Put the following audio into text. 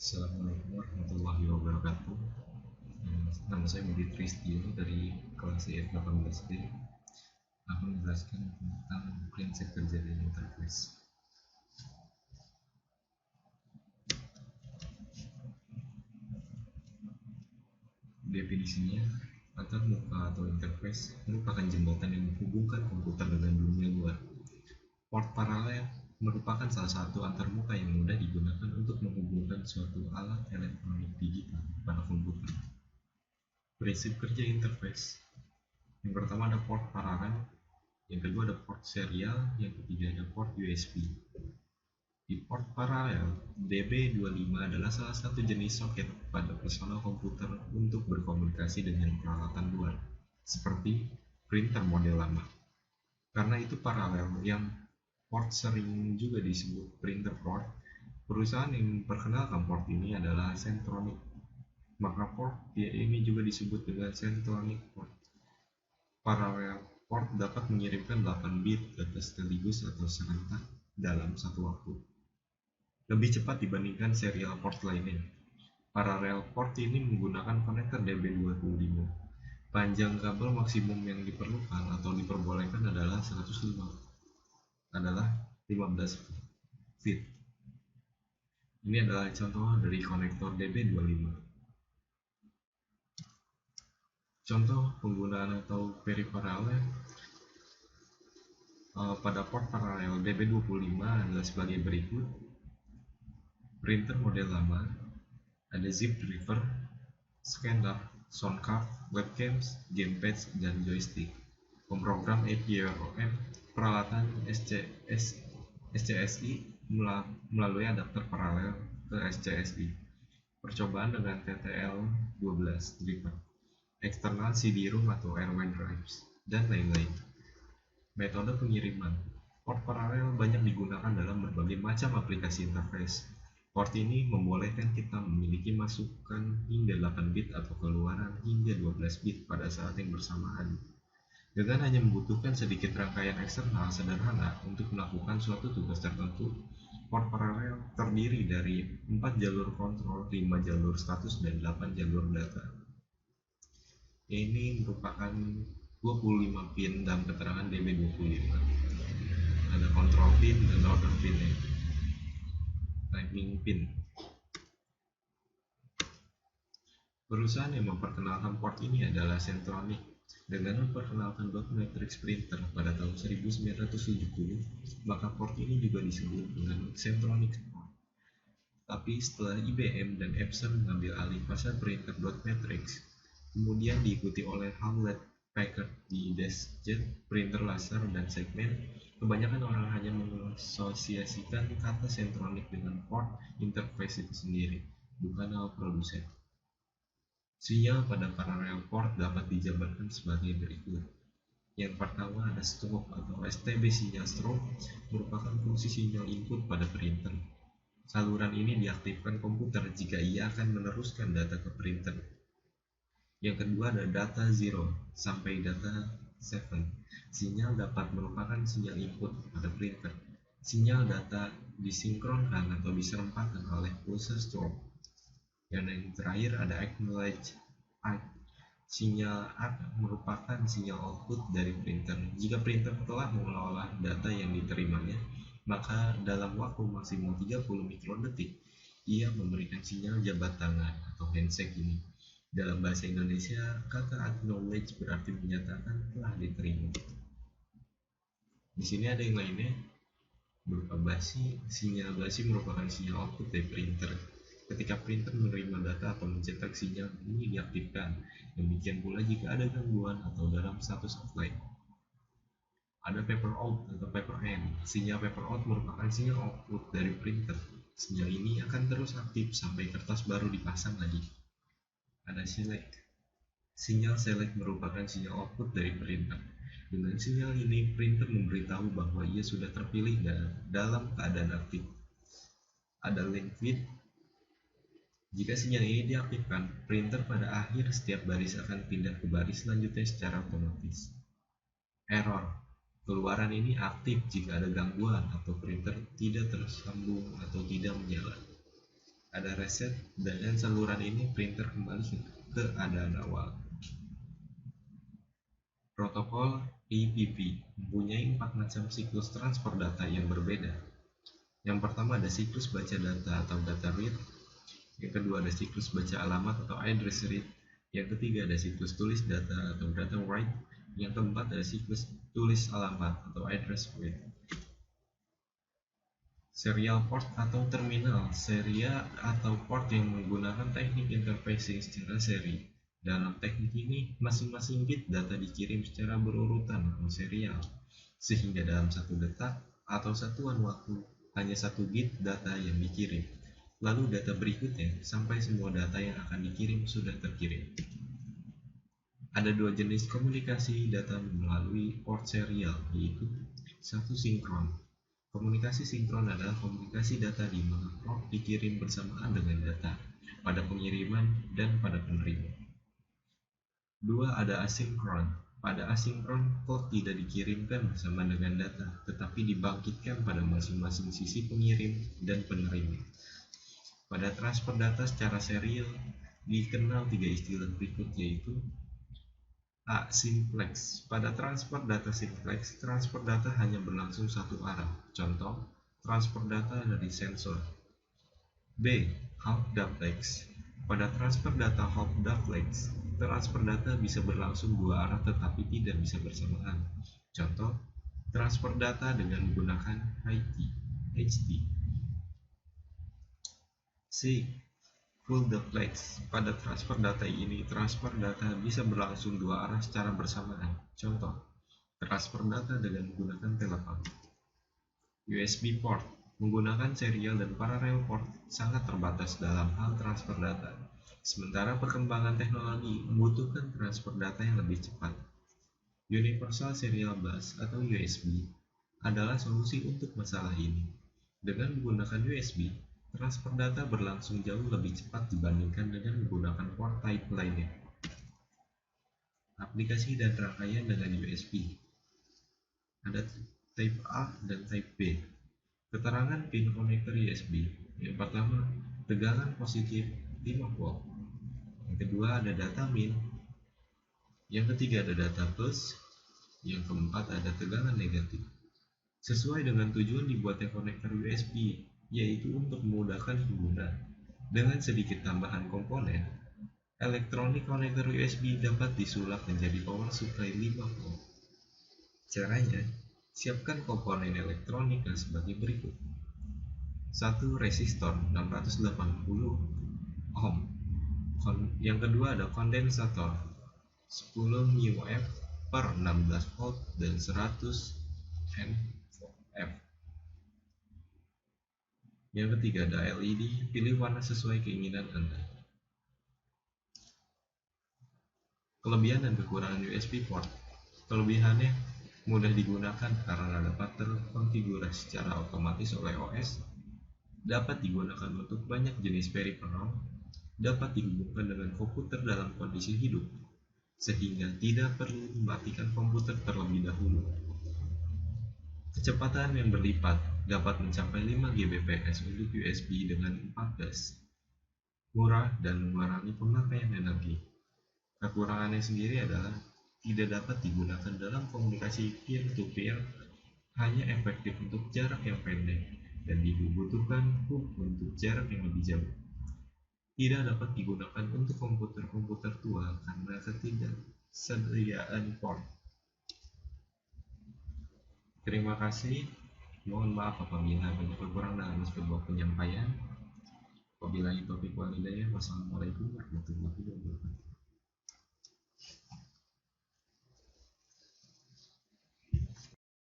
Assalamualaikum warahmatullahi wabarakatuh. Nama saya Budi Tristio dari kelas IF18B. Akan menjelaskan tentang prinsip kerja dan interface. Definisinya, antarmuka atau interface merupakan jembatan yang menghubungkan komputer dengan dunia luar. Port paralel merupakan salah satu antarmuka yang mudah digunakan untuk menghubungkan suatu alat elektronik digital pada komputer. Prinsip kerja interface. Yang pertama ada port paralel, yang kedua ada port serial, yang ketiga ada port USB. Di port paralel, DB25 adalah salah satu jenis soket pada personal komputer untuk berkomunikasi dengan peralatan luar, seperti printer model lama. Karena itu paralel yang port sering juga disebut printer port. Perusahaan yang memperkenalkan port ini adalah Centronic. Maka port ini juga disebut dengan Centronic port. Parallel port dapat mengirimkan 8 bit data sekaligus atau serentak dalam satu waktu. Lebih cepat dibandingkan serial port lainnya. Parallel port ini menggunakan konektor DB25. Panjang kabel maksimum yang diperlukan atau diperbolehkan adalah 15 feet. Ini adalah contoh dari konektor DB25. Contoh penggunaan atau periferalnya pada port paralel DB25 adalah sebagai berikut. Printer model lama, ada zip driver, scanner, sound card, webcams, gamepads, dan joystick. Pemrogram APROM, peralatan SCSI melalui adapter paralel ke SCSI. Percobaan dengan TTL12 driver, eksternal CD-ROM atau airway drives, dan lain-lain. Metode pengiriman. Port paralel banyak digunakan dalam berbagai macam aplikasi interface. Port ini membolehkan kita memiliki masukan hingga 8 bit atau keluaran hingga 12 bit pada saat yang bersamaan. Dengan hanya membutuhkan sedikit rangkaian eksternal sederhana untuk melakukan suatu tugas tertentu, port paralel terdiri dari 4 jalur kontrol, 5 jalur status, dan 8 jalur data. Ini merupakan 25 pin dalam keterangan DB25. Ada control pin dan order pin, timing pin. Perusahaan yang memperkenalkan port ini adalah Centronic. Dengan memperkenalkan dot matrix printer pada tahun 1970, maka port ini juga disebut dengan Centronic port. Tapi setelah IBM dan Epson mengambil alih pasar printer dot matrix, kemudian diikuti oleh Hewlett Packard di DeskJet, printer laser, dan segmen, kebanyakan orang hanya mengasosiasikan kata Centronic dengan port interface itu sendiri, bukan nama produsen. Sinyal pada parallel port dapat dijabarkan sebagai berikut. Yang pertama ada strobe atau STB. Sinyal strobe merupakan fungsi sinyal input pada printer. Saluran ini diaktifkan komputer jika ia akan meneruskan data ke printer. Yang kedua ada data 0 sampai data 7. Sinyal dapat merupakan sinyal input pada printer. Sinyal data disinkronkan atau diserempakkan oleh pulsa strobe. Yang terakhir ada acknowledge ACK. Sinyal ACK merupakan sinyal output dari printer. Jika printer telah mengelola data yang diterimanya, maka dalam waktu maksimum 30 mikrodetik, ia memberikan sinyal jabat tangan atau handshake ini. Dalam bahasa Indonesia, kata acknowledge berarti menyatakan telah diterima. Di sini ada yang lainnya berupa basi. Sinyal basi merupakan sinyal output dari printer. Ketika printer menerima data atau mencetak sinyal, ini diaktifkan. Demikian pula jika ada gangguan atau dalam status offline. Ada paper out atau paper in. Sinyal paper out merupakan sinyal output dari printer. Sinyal ini akan terus aktif sampai kertas baru dipasang lagi. Ada select. Sinyal select merupakan sinyal output dari printer. Dengan sinyal ini, printer memberitahu bahwa ia sudah terpilih dan dalam keadaan aktif. Ada link feed. Jika sinyal ini diaktifkan, printer pada akhir setiap baris akan pindah ke baris selanjutnya secara otomatis. Error. Keluaran ini aktif jika ada gangguan atau printer tidak tersambung atau tidak menyala. ada reset, dan saluran ini printer kembali ke keadaan awal. Protokol PPP mempunyai 4 macam siklus transfer data yang berbeda. Yang pertama ada siklus baca data atau data read, yang kedua ada siklus baca alamat atau address read, yang ketiga ada siklus tulis data atau data write, yang keempat ada siklus tulis alamat atau address read. Serial port atau terminal serial atau port yang menggunakan teknik interfacing secara seri. Dalam teknik ini, masing-masing bit data dikirim secara berurutan atau serial, sehingga dalam satu detak atau satuan waktu hanya satu bit data yang dikirim. Lalu data berikutnya sampai semua data yang akan dikirim sudah terkirim. Ada dua jenis komunikasi data melalui port serial, yaitu satu sinkron. Komunikasi sinkron adalah komunikasi data di mana port dikirim bersamaan dengan data pada pengiriman dan pada penerima. Dua, ada asinkron. Pada asinkron, port tidak dikirimkan bersama dengan data, tetapi dibangkitkan pada masing-masing sisi pengirim dan penerima. Pada transfer data secara serial, dikenal tiga istilah berikut, yaitu A. Simplex. Pada transfer data simplex, transfer data hanya berlangsung satu arah. Contoh, transfer data dari sensor. B. Half duplex. Pada transfer data half duplex, transfer data bisa berlangsung dua arah tetapi tidak bisa bersamaan. Contoh, transfer data dengan menggunakan HT. C. Full duplex. Pada transfer data ini, transfer data bisa berlangsung dua arah secara bersamaan. Contoh, transfer data dengan menggunakan telepon. USB port. Menggunakan serial dan parallel port sangat terbatas dalam hal transfer data. Sementara perkembangan teknologi membutuhkan transfer data yang lebih cepat. Universal Serial Bus atau USB adalah solusi untuk masalah ini. Dengan menggunakan USB, transfer data berlangsung jauh lebih cepat dibandingkan dengan menggunakan port type lainnya. Aplikasi dan rangkaian dengan USB. Ada type A dan type B. Keterangan pin konektor USB. Yang pertama, tegangan positif 5 volt. Yang kedua ada data min. Yang ketiga ada data plus. Yang keempat ada tegangan negatif. Sesuai dengan tujuan dibuatnya konektor USB, yaitu untuk memudahkan pengguna. Dengan sedikit tambahan komponen, elektronik konektor USB dapat disulap menjadi power supply 5 volt. Caranya, siapkan komponen elektronika sebagai berikut. 1. Resistor 680 ohm. Yang kedua ada kondensator 10 μF per 16 volt dan 100 nF. Yang ketiga ada LED, pilih warna sesuai keinginan Anda. Kelebihan dan kekurangan USB port. Kelebihannya mudah digunakan karena dapat terkonfigurasi secara otomatis oleh OS, dapat digunakan untuk banyak jenis peripheral, dapat dihubungkan dengan komputer dalam kondisi hidup, sehingga tidak perlu mematikan komputer terlebih dahulu. Kecepatan yang berlipat dapat mencapai 5 Gbps untuk USB dengan 14. Murah dan mengurangi pemakaian energi. Kekurangannya sendiri adalah tidak dapat digunakan dalam komunikasi peer-to-peer, hanya efektif untuk jarak yang pendek dan dibutuhkan untuk jarak yang lebih jauh. Tidak dapat digunakan untuk komputer-komputer tua karena ketidaksediaan port. Terima kasih. Mohon maaf apabila banyak kekurangan dalam sebuah penyampaian. Wabillahi taufiq wal hidayah. Wassalamualaikum warahmatullahi wabarakatuh.